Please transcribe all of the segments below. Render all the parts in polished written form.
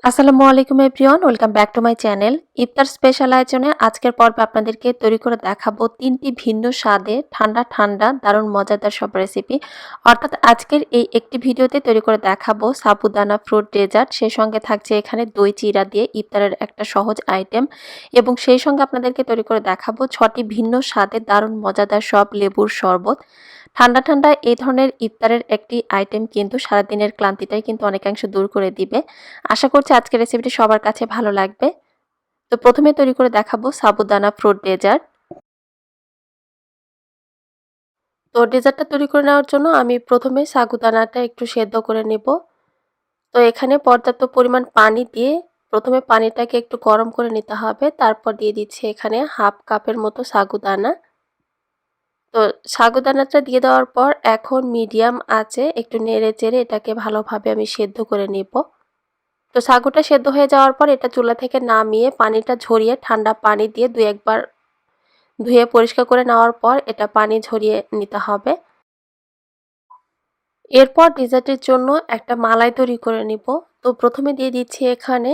আসসালামুয়ালাইকুম everyone, welcome back to my channel. ইফতার special আয়োজনে আজকের পর্বে আপনাদেরকে তৈরি করে দেখাবো 3টি ভিন্ন স্বাদে ঠান্ডা ঠান্ডা দারুণ মজাদার সব রেসিপি। অর্থাৎ আজকের এই একটি ভিডিওতে তৈরি করে দেখাবো সাবুদানা ফ্রুট ডেজার্ট, সেই সঙ্গে থাকছে এখানে দই চিড়া দিয়ে ইফতারের একটা সহজ আইটেম, এবং সেই সঙ্গে আপনাদেরকে তৈরি করে দেখাবো 6টি ভিন্ন স্বাদে দারুণ মজাদার সব লেবুর শরবত। ঠান্ডা ঠান্ডা এই ধরনের ইফতারের একটি আইটেম কিন্তু সারাদিনের ক্লান্তিটাই কিন্তু অনেকাংশে দূর করে দিবে। আশা করছি আজকের রেসিপিটি সবার কাছে ভালো লাগবে। তো প্রথমে তৈরি করে দেখাবো সাবুদানা ফ্রুট ডেজার্ট। তো ডেজার্টটা তৈরি করে নেওয়ার জন্য আমি প্রথমে সাবুদানাটা একটু সেদ্ধ করে নেব। তো এখানে পর্যাপ্ত পরিমাণ পানি দিয়ে প্রথমে পানিটাকে একটু গরম করে নিতে হবে, তারপর দিয়ে দিচ্ছি এখানে হাফ কাপের মতো সাবুদানা। তো সাবুদানাটা দিয়ে দেওয়ার পর এখন মিডিয়াম আঁচে একটু নেড়ে চেড়ে এটাকে ভালোভাবে আমি সেদ্ধ করে নেব। তো সাগুটা সেদ্ধ হয়ে যাওয়ার পর এটা চুলা থেকে নামিয়ে পানিটা ঝরিয়ে ঠান্ডা পানি দিয়ে 2-1 বার ধুয়ে পরিষ্কার করে নেওয়ার পর এটা পানি ঝরিয়ে নিতে হবে। এরপর ডেজার্টের জন্য একটা মালাই তৈরি করে নিব। তো প্রথমে দিয়ে দিচ্ছি এখানে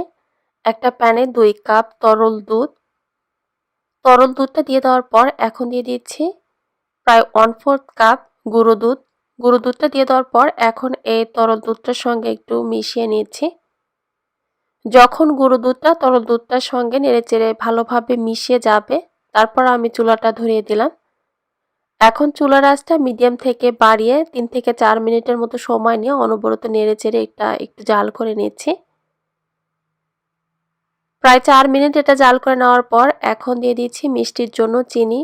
একটা প্যানে 2 কাপ তরল দুধ। তরল দুধটা দিয়ে দেওয়ার পর এখন দিয়ে দিচ্ছি প্রায় 1/4 কাপ গুঁড়ো দুধ। গুঁড়ো দুধটা দিয়ে দেওয়ার পর এখন এই তরল দুধটার সঙ্গে একটু মিশিয়ে নিচ্ছি। যখন গুঁড়ো দুধটা তরল দুধটার সঙ্গে নেড়েচেড়ে ভালোভাবে মিশিয়ে যাবে, তারপর আমি চুলাটা ধরিয়ে দিলাম। এখন চুলার আঁচটা মিডিয়াম থেকে বাড়িয়ে 3 থেকে 4 মিনিটের মতো সময় নিয়ে অনবরত নেড়েচেড়ে এটা একটু জাল করে নিচ্ছি। প্রায় 4 মিনিট এটা জাল করে নেওয়ার পর এখন দিয়ে দিচ্ছি মিষ্টির জন্য চিনি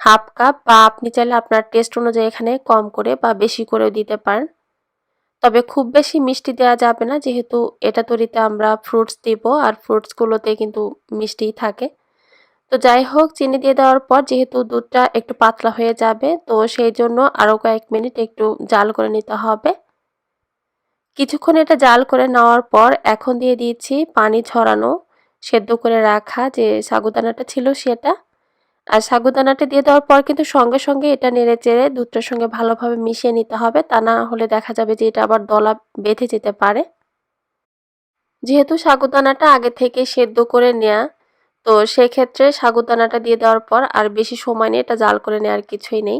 হাফ কাপ, বা আপনি চাইলে আপনার টেস্ট অনুযায়ী এখানে কম করে বা বেশি করেও দিতে পারেন। তবে খুব বেশি মিষ্টি দেওয়া যাবে না, যেহেতু এটা তৈরিতে আমরা ফ্রুটস দিব আর ফ্রুটসগুলোতে কিন্তু মিষ্টিই থাকে। তো যাই হোক, চিনি দিয়ে দেওয়ার পর যেহেতু দুধটা একটু পাতলা হয়ে যাবে, তো সেই জন্য আরও কয়েক মিনিট একটু জাল করে নিতে হবে। কিছুক্ষণ এটা জাল করে নেওয়ার পর এখন দিয়ে দিয়েছি পানি ঝরানো সেদ্ধ করে রাখা যে সাগুদানাটা ছিল সেটা। আর সাগুদানাটা দিয়ে দেওয়ার পর কিন্তু সঙ্গে সঙ্গে এটা নেড়ে চেড়ে দুধটার সঙ্গে ভালোভাবে মিশিয়ে নিতে হবে, তা না হলে দেখা যাবে যে এটা আবার দলা বেঁধে যেতে পারে। যেহেতু সাগুদানাটা আগে থেকে সেদ্ধ করে নেওয়া, তো সেক্ষেত্রে সাগুদানাটা দিয়ে দেওয়ার পর আর বেশি সময় নিয়ে এটা জাল করে নেওয়ার কিছুই নেই।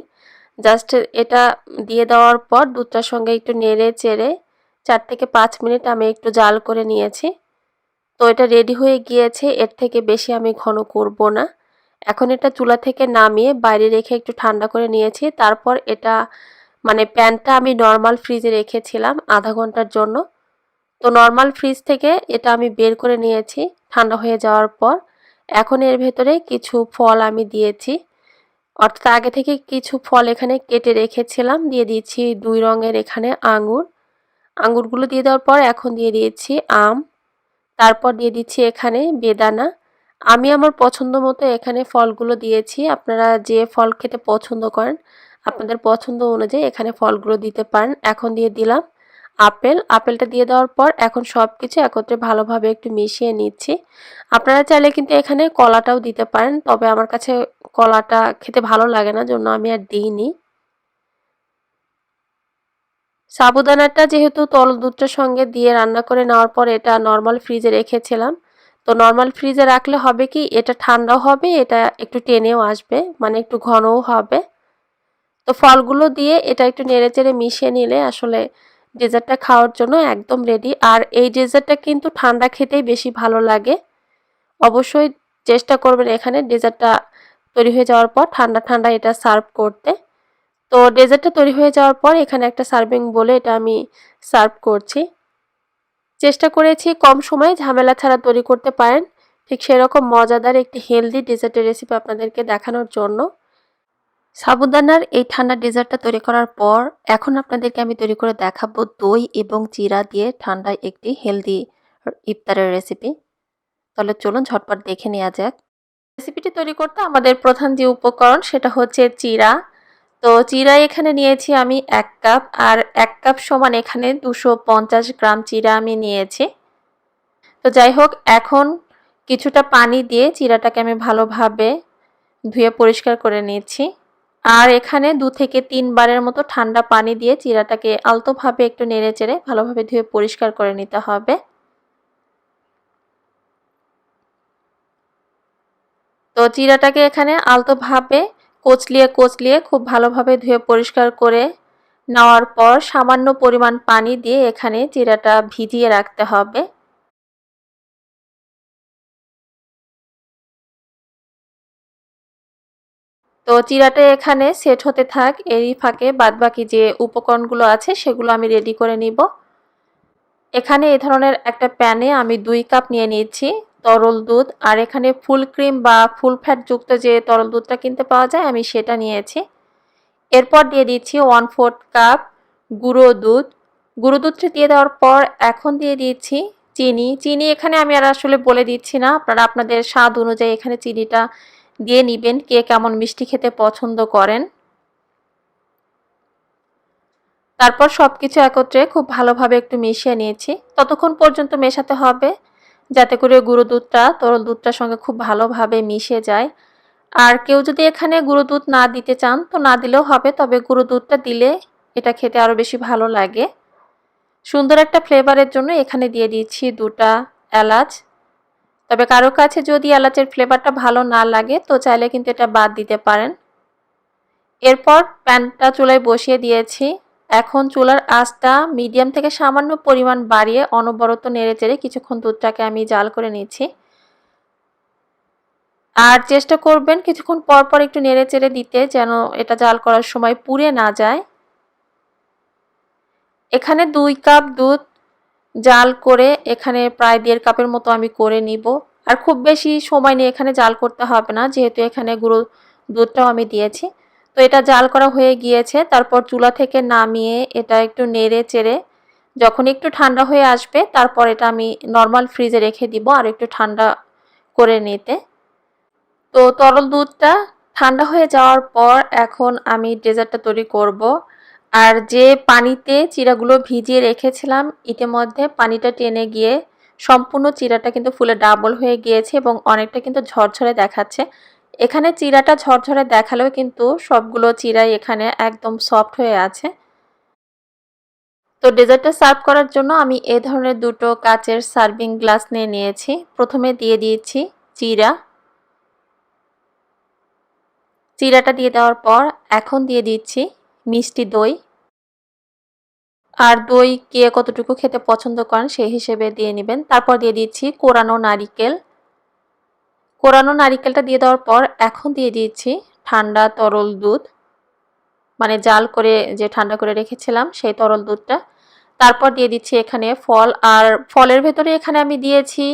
জাস্ট এটা দিয়ে দেওয়ার পর দুধটার সঙ্গে একটু নেড়ে চেড়ে 4 থেকে 5 মিনিট আমি একটু জাল করে নিয়েছি। তো এটা রেডি হয়ে গিয়েছে, এর থেকে বেশি আমি ঘন করব না। এখন এটা চুলা থেকে নামিয়ে বাইরে রেখে একটু ঠান্ডা করে নিয়েছি। তারপর এটা প্যানটা আমি নর্মাল ফ্রিজে রেখেছিলাম আধা ঘন্টার জন্য। তো নর্মাল ফ্রিজ থেকে এটা আমি বের করে নিয়েছি ঠান্ডা হয়ে যাওয়ার পর। এখন এর ভেতরে কিছু ফল আমি দিয়েছি, অর্থাৎ আগে থেকে কিছু ফল এখানে কেটে রেখেছিলাম। দিয়ে দিচ্ছি 2 রঙের এখানে আঙুর। আঙুরগুলো দিয়ে দেওয়ার পর এখন দিয়ে দিয়েছি আম। তারপর দিয়ে দিচ্ছি এখানে বেদানা। আমি আমার পছন্দ মতো এখানে ফলগুলো দিয়েছি। আপনারা যে ফল খেতে পছন্দ করেন আপনাদের পছন্দ অনুযায়ী এখানে ফলগুলো দিতে পারেন। এখন দিয়ে দিলাম আপেল। আপেলটা দিয়ে দেওয়ার পর এখন সব কিছু একত্রে ভালোভাবে একটু মিশিয়ে নিচ্ছি। আপনারা চাইলে কিন্তু এখানে কলাটাও দিতে পারেন, তবে আমার কাছে কলাটা খেতে ভালো লাগে না, জন্য আমি আর দিইনি। সাবুদানাটা যেহেতু তরল দুধটার সঙ্গে দিয়ে রান্না করে নেওয়ার পর এটা নর্মাল ফ্রিজে রেখেছিলাম। তো নর্মাল ফ্রিজে রাখলে হবে কি, এটা ঠান্ডাও হবে, এটা একটু টেনেও আসবে, একটু ঘনও হবে। তো ফলগুলো দিয়ে এটা একটু নেড়েচেড়ে মিশিয়ে নিলে আসলে ডেজার্টটা খাওয়ার জন্য একদম রেডি। আর এই ডেজার্টটা কিন্তু ঠান্ডা খেতেই বেশি ভালো লাগে। অবশ্যই চেষ্টা করবেন এখানে ডেজার্টটা তৈরি হয়ে যাওয়ার পর ঠান্ডা ঠান্ডা এটা সার্ভ করতে। তো ডেজার্টটা তৈরি হয়ে যাওয়ার পর এখানে একটা সার্ভিং বলে এটা আমি সার্ভ করছি। চেষ্টা করেছি কম সময়ে ঝামেলা ছাড়া তৈরি করতে পারেন ঠিক সেরকম মজাদার একটি হেলদি ডেজার্টের রেসিপি আপনাদেরকে দেখানোর জন্য। সাবুদানার এই ঠান্ডা ডেজার্টটা তৈরি করার পর এখন আপনাদেরকে আমি তৈরি করে দেখাবো দই এবং চিড়া দিয়ে ঠান্ডায় একটি হেলদি ইফতারের রেসিপি। তাহলে চলুন ঝটপট দেখে নেওয়া যাক। রেসিপিটি তৈরি করতে আমাদের প্রধান যে উপকরণ সেটা হচ্ছে চিড়া। তো চিড়া এখানে নিয়েছি আমি 1 কাপ, আর 1 কাপ সমান এখানে 250 গ্রাম চিড়া আমি নিয়েছি। তো যাই হোক, এখন কিছুটা পানি দিয়ে চিড়াটাকে আমি ভালোভাবে ধুয়ে পরিষ্কার করে নিয়েছি। আর এখানে 2 থেকে 3 বারের মতো ঠান্ডা পানি দিয়ে চিড়াটাকে আলতোভাবে একটু নেড়েচেড়ে ভালোভাবে ধুয়ে পরিষ্কার করে নিতে হবে। চিড়াটাকে এখানে আলতোভাবে কচলিয়ে কচলিয়ে খুব ভালোভাবে ধুয়ে পরিষ্কার করে নেওয়ার পর সামান্য পরিমাণ পানি দিয়ে এখানে চিড়াটা ভিজিয়ে রাখতে হবে। তো চিড়াটা এখানে সেট হতে থাক, এরই ফাঁকে বাদবাকি যে উপকরণগুলো আছে সেগুলো আমি রেডি করে নিব। এখানে এই ধরনের একটা প্যানে আমি 2 কাপ নিয়ে নিয়েছি তরল দুধ, আর এখানে ফুল ক্রিম বা ফুল ফ্যাট যুক্ত যে তরল দুধটা কিনতে পাওয়া যায় আমি সেটা নিয়েছি। এরপর দিয়ে দিচ্ছি 1/4 কাপ গুঁড়ো দুধ। গুঁড়ো দুধটা দিয়ে দেওয়ার পর এখন দিয়ে দিচ্ছি চিনি। চিনি এখানে আমি আর আসলে বলে দিচ্ছি না, আপনারা আপনাদের স্বাদ অনুযায়ী এখানে চিনিটা দিয়ে নেবেন, কে কেমন মিষ্টি খেতে পছন্দ করেন। তারপর সবকিছু একত্রে খুব ভালোভাবে একটু মিশিয়ে নিয়েছি। ততক্ষণ পর্যন্ত মেশাতে হবে যাতে করে গুঁড়ো দুধটা তরল দুধটার সঙ্গে খুব ভালোভাবে মিশে যায়। আর কেউ যদি এখানে গুঁড়ো দুধ না দিতে চান তো না দিলেও হবে, তবে গুঁড়ো দুধটা দিলে এটা খেতে আরও বেশি ভালো লাগে। সুন্দর একটা ফ্লেভারের জন্য এখানে দিয়ে দিচ্ছি 2টা এলাচ। তবে কারো কাছে যদি এলাচের ফ্লেভারটা ভালো না লাগে তো চাইলে কিন্তু এটা বাদ দিতে পারেন। এরপর প্যানটা চুলায় বসিয়ে দিয়েছি। এখন চুলার আঁচটা মিডিয়াম থেকে সামান্য পরিমাণ বাড়িয়ে অনবরত নেড়েচেড়ে কিছুক্ষণ দুধটাকে আমি জাল করে নিচ্ছি। আর চেষ্টা করবেন কিছুক্ষণ পর পর একটু নেড়েচেড়ে দিতে, যেন এটা জাল করার সময় পুড়ে না যায়। এখানে 2 কাপ দুধ জাল করে এখানে প্রায় 1.5 কাপের মতো আমি করে নিব। আর খুব বেশি সময় নিয়ে এখানে জাল করতে হবে না, যেহেতু এখানে গুঁড়ো দুধটাও আমি দিয়েছি। তো এটা জাল করা হয়ে গিয়েছে। তারপর চুলা থেকে নামিয়ে এটা একটু নেড়ে চেড়ে যখন একটু ঠান্ডা হয়ে আসবে তারপর এটা আমি নর্মাল ফ্রিজে রেখে দিব আর একটু ঠান্ডা করে নিতে। তো তরল দুধটা ঠান্ডা হয়ে যাওয়ার পর এখন আমি ডেজার্টটা তৈরি করব। আর যে পানিতে চিড়াগুলো ভিজিয়ে রেখেছিলাম ইতিমধ্যে পানিটা টেনে গিয়ে সম্পূর্ণ চিড়াটা কিন্তু ফুলে ডাবল হয়ে গিয়েছে এবং অনেকটা কিন্তু ঝরঝরে দেখাচ্ছে। এখানে চিড়াটা ঝরঝরে দেখালেও কিন্তু সবগুলো চিড়াই এখানে একদম সফট হয়ে আছে। তো ডেজার্টটা সার্ভ করার জন্য আমি এই ধরনের 2টো কাচের সার্ভিং গ্লাস নিয়ে নিয়েছি। প্রথমে দিয়ে দিয়েছি চিড়া। চিড়াটা দিয়ে দেওয়ার পর এখন দিয়ে দিচ্ছি মিষ্টি দই। আর দই কে কতটুকু খেতে পছন্দ করেন সেই হিসেবে দিয়ে নেবেন। তারপর দিয়ে দিচ্ছি কোরানো নারিকেল। কোরানো নারিকেলটা দিয়ে দেওয়ার পর এখন দিয়ে দিচ্ছি ঠান্ডা তরল দুধ, মানে জাল করে যে ঠান্ডা করে রেখেছিলাম সেই তরল দুধটা। তারপর দিয়ে দিচ্ছি এখানে ফল, আর ফলের ভেতরে এখানে আমি দিয়েছি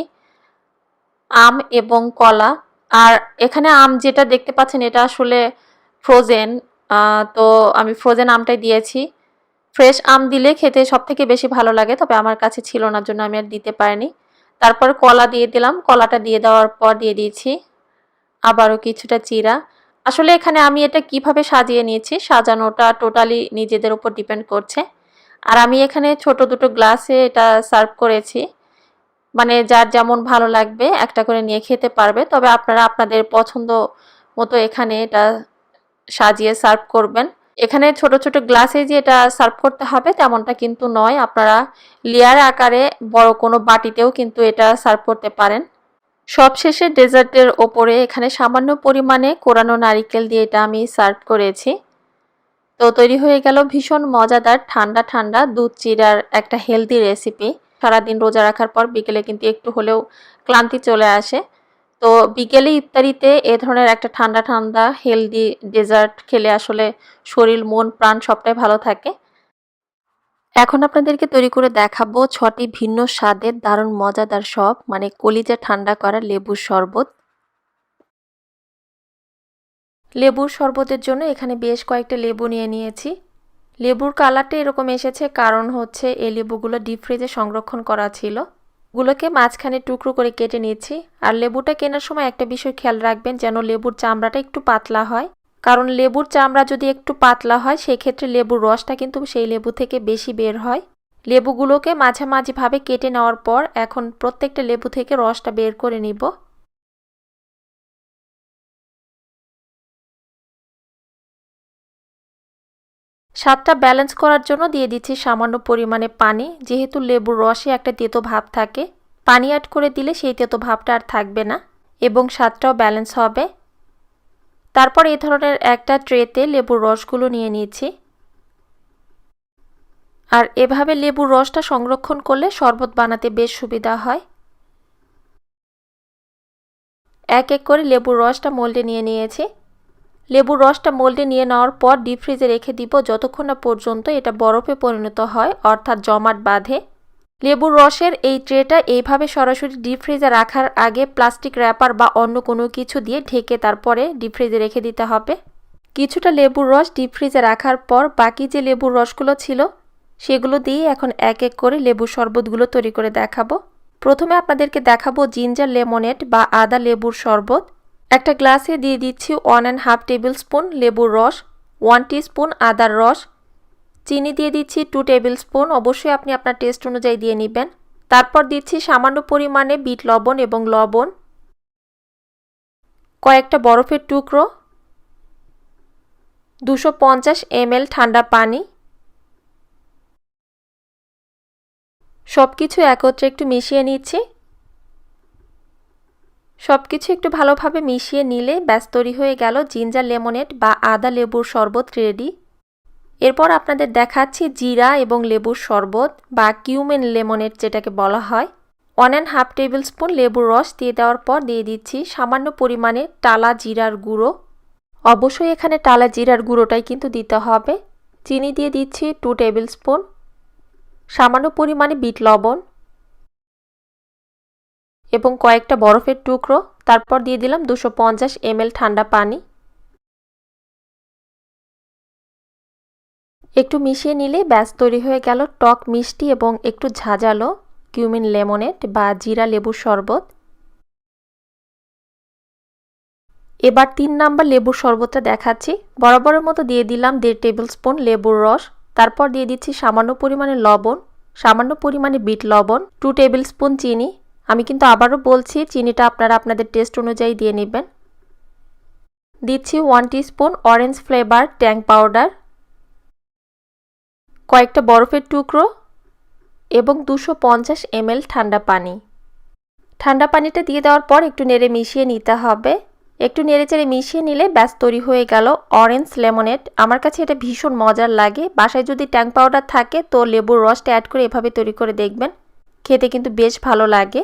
আম এবং কলা। আর এখানে আম যেটা দেখতে পাচ্ছেন এটা আসলে ফ্রোজেন, তো আমি ফ্রোজেন আমটাই দিয়েছি। ফ্রেশ আম দিলে খেতে সবথেকে বেশি ভালো লাগে, তবে আমার কাছে ছিল না জন্য আমি আর দিতে পারিনি। তারপর কলা দিয়ে দিলাম। কলাটা দিয়ে দেওয়ার পর দিয়ে দিয়েছি আবারও কিছুটা চিড়া। আসলে এখানে আমি এটা কিভাবে সাজিয়ে নিয়েছি সাজানোটা টোটালি নিজেদের উপর ডিপেন্ড করছে। আর আমি এখানে ছোট 2টো গ্লাসে এটা সার্ভ করেছি, মানে যার যেমন ভালো লাগবে একটা করে নিয়ে খেতে পারবে। তবে আপনারা আপনাদের পছন্দ মতো এখানে এটা সাজিয়ে সার্ভ করবেন। এখানে ছোট ছোট গ্লাসে যে এটা সার্ভ করতে হবে তেমনটা কিন্তু নয়, আপনারা লেয়ার আকারে বড় কোনো বাটিতেও কিন্তু এটা সার্ভ করতে পারেন। সবশেষে ডেজার্টের ওপরে এখানে সামান্য পরিমাণে কোরানো নারিকেল দিয়ে এটা আমি সার্ভ করেছি। তো তৈরি হয়ে গেল ভীষণ মজাদার ঠান্ডা ঠান্ডা দুধ চিড়ার একটা হেলদি রেসিপি। সারাদিন রোজা রাখার পর বিকেলে কিন্তু একটু হলেও ক্লান্তি চলে আসে, তো বিকেলে ইফতারিতে এ ধরনের একটা ঠান্ডা ঠান্ডা হেলদি ডেজার্ট খেলে আসলে শরীর মন প্রাণ সবটাই ভালো থাকে। এখন আপনাদেরকে তৈরি করে দেখাবো 6টি ভিন্ন স্বাদের দারুণ মজাদার সব, মানে কলিজা ঠান্ডা করা লেবুর শরবত। লেবুর শরবতের জন্য এখানে বেশ কয়েকটা লেবু নিয়ে নিয়েছি। লেবুর কালারটা এরকম এসেছে কারণ হচ্ছে এই লেবুগুলো ডিপ ফ্রিজে সংরক্ষণ করা ছিল। গুলোকে মাঝখানে টুকরো করে কেটে নিয়েছি। আর লেবুটা কেনার সময় একটা বিষয় খেয়াল রাখবেন যেন লেবুর চামড়াটা একটু পাতলা হয়, কারণ লেবুর চামড়া যদি একটু পাতলা হয় সেক্ষেত্রে লেবুর রসটা কিন্তু সেই লেবু থেকে বেশি বের হয়। লেবুগুলোকে মাঝামাঝিভাবে কেটে নেওয়ার পর এখন প্রত্যেকটা লেবু থেকে রসটা বের করে নিব। স্বাদটা ব্যালেন্স করার জন্য দিয়ে দিচ্ছি সামান্য পরিমাণে পানি, যেহেতু লেবুর রসে একটা তেতো ভাব থাকে। পানি অ্যাড করে দিলে সেই তেতো ভাবটা আর থাকবে না এবং স্বাদটাও ব্যালেন্স হবে। তারপর এই ধরনের একটা ট্রেতে লেবুর রসগুলো নিয়ে নিয়েছি। আর এভাবে লেবুর রসটা সংরক্ষণ করলে শরবত বানাতে বেশ সুবিধা হয়। এক এক করে লেবুর রসটা মোল্ডে নিয়ে নিয়েছি। লেবুর রসটা মোল্ডে নিয়ে নেওয়ার পর ডিপ ফ্রিজে রেখে দিব যতক্ষণ না পর্যন্ত এটা বরফে পরিণত হয়, অর্থাৎ জমাট বাঁধে। লেবুর রসের এই ট্রেটা এইভাবে সরাসরি ডিপ ফ্রিজে রাখার আগে প্লাস্টিক র্যাপার বা অন্য কোনো কিছু দিয়ে ঢেকে তারপরে ডিপ ফ্রিজে রেখে দিতে হবে। কিছুটা লেবুর রস ডিপ ফ্রিজে রাখার পর বাকি যে লেবুর রসগুলো ছিল সেগুলো দিয়ে এখন এক এক করে লেবুর শরবতগুলো তৈরি করে দেখাবো। প্রথমে আপনাদেরকে দেখাবো জিঞ্জার লেমনেড বা আদা লেবুর শরবত। একটা গ্লাসে দিয়ে দিচ্ছি 1.5 টেবিল স্পুন লেবুর রস, 1 টিস্পুন আদার রস, চিনি দিয়ে দিচ্ছি 2 টেবিল স্পুন, অবশ্যই আপনি আপনার টেস্ট অনুযায়ী দিয়ে নেবেন। তারপর দিচ্ছি সামান্য পরিমাণে বিট লবণ এবং লবণ, কয়েকটা বরফের টুকরো, 250 ml ঠান্ডা পানি। সবকিছু একত্রে একটু মিশিয়ে নিচ্ছি। সবকিছু একটু ভালোভাবে মিশিয়ে নিলে ব্যাস তৈরি হয়ে গেল জিঞ্জার লেমনেড বা আদা লেবুর শরবত রেডি। এরপর আপনাদের দেখাচ্ছি জিরা এবং লেবুর শরবত বা কিউমেন লেমনেড যেটাকে বলা হয়। 1.5 টেবিল স্পুন লেবুর রস দিয়ে দেওয়ার পর দিয়ে দিচ্ছি সামান্য পরিমাণে টালা জিরার গুঁড়ো। অবশ্যই এখানে টালা জিরার গুঁড়োটাই কিন্তু দিতে হবে। চিনি দিয়ে দিচ্ছি 2 টেবিল স্পুন, সামান্য পরিমাণে বিট লবণ এবং কয়েকটা বরফের টুকরো। তারপর দিয়ে দিলাম 250 ml ঠান্ডা পানি। একটু মিশিয়ে নিলে ব্যাস তৈরি হয়ে গেল টক মিষ্টি এবং একটু ঝাঁঝালো কিউমিন লেমনেড বা জিরা লেবুর শরবত। এবার 3 নাম্বার লেবুর শরবতটা দেখাচ্ছি। বরাবরের মতো দিয়ে দিলাম 1.5 টেবিল স্পুন লেবুর রস, তারপর দিয়ে দিচ্ছি সামান্য পরিমাণে লবণ, সামান্য পরিমাণে বিট লবণ, 2 টেবিল স্পুন চিনি। আমি কিন্তু আবারও বলছি চিনিটা আপনারা আপনাদের টেস্ট অনুযায়ী দিয়ে নেবেন। দিচ্ছি 1 টিস্পুন অরেঞ্জ ফ্লেভার ট্যাং পাউডার, কয়েকটা বরফের টুকরো এবং 250 ml ঠান্ডা পানি। ঠান্ডা পানিটা দিয়ে দেওয়ার পর একটু নেড়ে মিশিয়ে নিতে হবে। একটু নেড়েচেড়ে মিশিয়ে নিলে ব্যাস তৈরি হয়ে গেল অরেঞ্জ লেমনেড। আমার কাছে এটা ভীষণ মজার লাগে। বাসায় যদি ট্যাং পাউডার থাকে তো লেবুর রসটা অ্যাড করে এভাবে তৈরি করে দেখবেন, খেতে কিন্তু বেশ ভালো লাগে।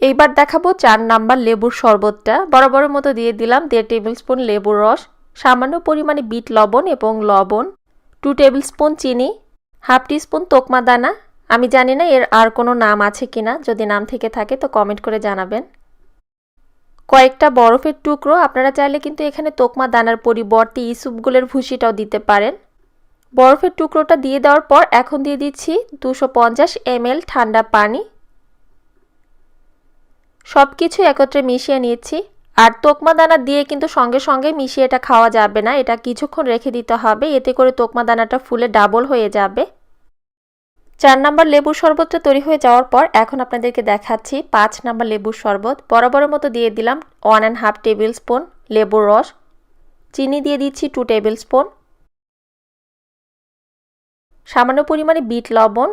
এইবার দেখাবো 4 নাম্বার লেবুর শরবতটা। বরাবরের মতো দিয়ে দিলাম 1.5 টেবিল স্পুন লেবুর রস, সামান্য পরিমাণে বিট লবণ এবং লবণ, 2 টেবিল স্পুন চিনি, হাফ টিস্পুন তোকমা দানা। আমি জানি না এর আর কোনো নাম আছে কিনা, যদি নাম থেকে থাকে তো কমেন্ট করে জানাবেন। কয়েকটা বরফের টুকরো, আপনারা চাইলে কিন্তু এখানে তোকমা দানার পরিবর্তে ইসুপগুলের ভুসিটাও দিতে পারেন। বরফের টুকরোটা দিয়ে দেওয়ার পর এখন দিয়ে দিচ্ছি 250 ml ঠান্ডা পানি। সব কিছু একত্রে মিশিয়ে নিচ্ছি। আর তোকমা দানা দিয়ে কিন্তু সঙ্গে সঙ্গে মিশিয়ে এটা খাওয়া যাবে না, এটা কিছুক্ষণ রেখে দিতে হবে, এতে করে তোকমা দানাটা ফুলে ডাবল হয়ে যাবে। 4 নাম্বার লেবুর শরবতটা তৈরি হয়ে যাওয়ার পর এখন আপনাদেরকে দেখাচ্ছি 5 নাম্বার লেবুর শরবত। বরাবরের মতো দিয়ে দিলাম 1.5 টেবিল স্পুন লেবুর রস, চিনি দিয়ে দিচ্ছি 2 টেবিল স্পুন, সামান্য পরিমাণে বিট লবণ,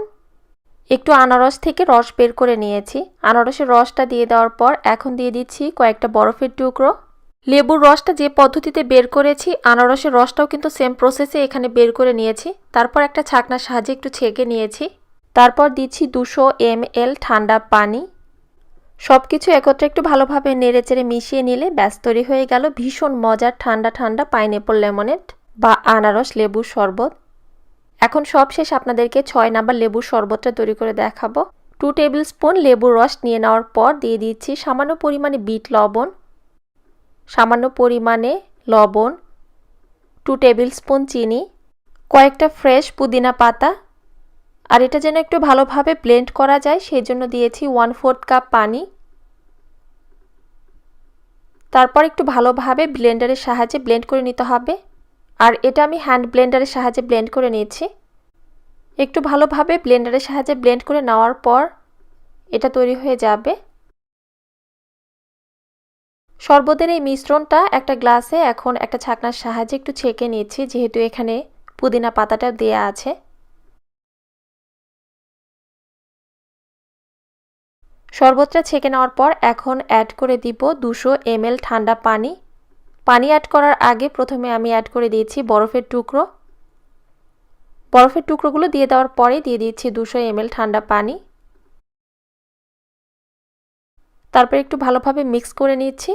একটু আনারস থেকে রস বের করে নিয়েছি। আনারসের রসটা দিয়ে দেওয়ার পর এখন দিয়ে দিচ্ছি কয়েকটা বরফের টুকরো। লেবুর রসটা যে পদ্ধতিতে বের করেছি আনারসের রসটাও কিন্তু সেম প্রসেসে এখানে বের করে নিয়েছি। তারপর একটা ছাঁকনার সাহায্যে একটু ছেঁকে নিয়েছি। তারপর দিচ্ছি 200 ml ঠান্ডা পানি। সব কিছু একত্রে একটু ভালোভাবে নেড়েচেড়ে মিশিয়ে নিলে ব্যাস তৈরি হয়ে গেল ভীষণ মজার ঠান্ডা ঠান্ডা পাইনঅ্যাপল লেমনেড বা আনারস লেবুর শরবত। এখন সব শেষ আপনাদেরকে 6 নাম্বার লেবুর শরবতটা তৈরি করে দেখাবো। 2 টেবিল স্পুন লেবুর রস নিয়ে নেওয়ার পর দিয়ে দিচ্ছি সামান্য পরিমাণে বিট লবণ, সামান্য পরিমাণে লবণ, 2 টেবিল স্পুন চিনি, কয়েকটা ফ্রেশ পুদিনা পাতা। আর এটা যেন একটু ভালোভাবে ব্লেন্ড করা যায় সেই জন্য দিয়েছি 1/4 কাপ পানি। তারপর একটু ভালোভাবে ব্লেন্ডারের সাহায্যে ব্লেন্ড করে নিতে হবে। আর এটা আমি হ্যান্ড ব্লেন্ডারের সাহায্যে ব্লেন্ড করে নিয়েছি। একটু ভালোভাবে ব্লেন্ডারের সাহায্যে ব্লেন্ড করে নেওয়ার পর এটা তৈরি হয়ে যাবে। শরবতের এই মিশ্রণটা একটা গ্লাসে এখন একটা ছাঁকনার সাহায্যে একটু ছেঁকে নিচ্ছি, যেহেতু এখানে পুদিনা পাতাটা দেয়া আছে। শরবতটা ছেঁকে নেওয়ার পর এখন অ্যাড করে দিব 200 ml ঠান্ডা পানি। পানি অ্যাড করার আগে প্রথমে আমি অ্যাড করে দিয়েছি বরফের টুকরো। বরফের টুকরোগুলো দিয়ে দেওয়ার পরে দিয়ে দিচ্ছি 200 ml ঠান্ডা পানি। তারপর একটু ভালোভাবে মিক্স করে নিচ্ছি।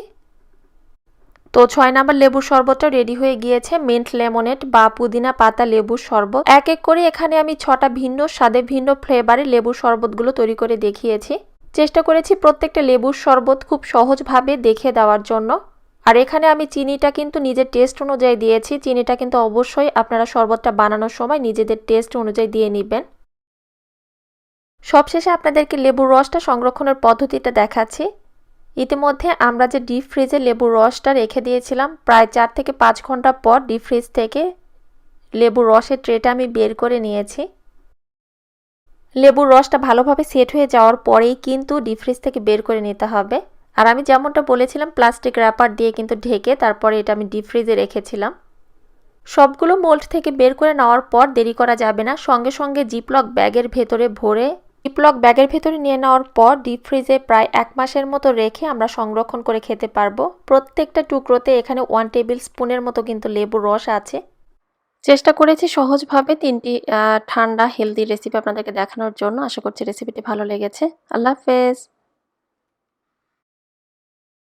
তো 6 নাম্বার লেবুর শরবতটা রেডি হয়ে গিয়েছে, মিন্ট লেমনেড বা পুদিনা পাতা লেবুর শরবত। এক এক করে এখানে আমি 6টা ভিন্ন স্বাদে ভিন্ন ফ্লেভারে লেবুর শরবতগুলো তৈরি করে দেখিয়েছি। চেষ্টা করেছি প্রত্যেকটা লেবুর শরবত খুব সহজভাবে দেখে দেওয়ার জন্য। আর এখানে আমি চিনিটা কিন্তু নিজের টেস্ট অনুযায়ী দিয়েছি। চিনিটা কিন্তু অবশ্যই আপনারা শরবতটা বানানোর সময় নিজেদের টেস্ট অনুযায়ী দিয়ে নেবেন। সবশেষে আপনাদেরকে লেবুর রসটা সংরক্ষণের পদ্ধতিটা দেখাচ্ছি। ইতিমধ্যে আমরা যে ডিপ ফ্রিজে লেবুর রসটা রেখে দিয়েছিলাম, প্রায় 4 থেকে 5 ঘন্টা পর ডিপ ফ্রিজ থেকে লেবুর রসের ট্রেটা আমি বের করে নিয়েছি। লেবুর রসটা ভালোভাবে সেট হয়ে যাওয়ার পরেই কিন্তু ডিপ ফ্রিজ থেকে বের করে নিতে হবে। আর আমি যেমনটা বলেছিলাম প্লাস্টিক র্যাপার দিয়ে কিন্তু ঢেকে তারপরে এটা আমি ডিপ ফ্রিজে রেখেছিলাম। সবগুলো মোল্ড থেকে বের করে নেওয়ার পর দেরি করা যাবে না, সঙ্গে সঙ্গে জিপলক ব্যাগের ভেতরে ভরে জিপলক ব্যাগের ভেতরে নিয়ে নেওয়ার পর ডিপ ফ্রিজে প্রায় 1 মাসের মতো রেখে আমরা সংরক্ষণ করে খেতে পারবো। প্রত্যেকটা টুকরোতে এখানে 1 টেবিল স্পুনের মতো কিন্তু লেবুর রস আছে। চেষ্টা করেছি সহজভাবে 3টি ঠান্ডা হেলদি রেসিপি আপনাদেরকে দেখানোর জন্য। আশা করছি রেসিপিটি ভালো লেগেছে। আল্লাহ হাফেজ।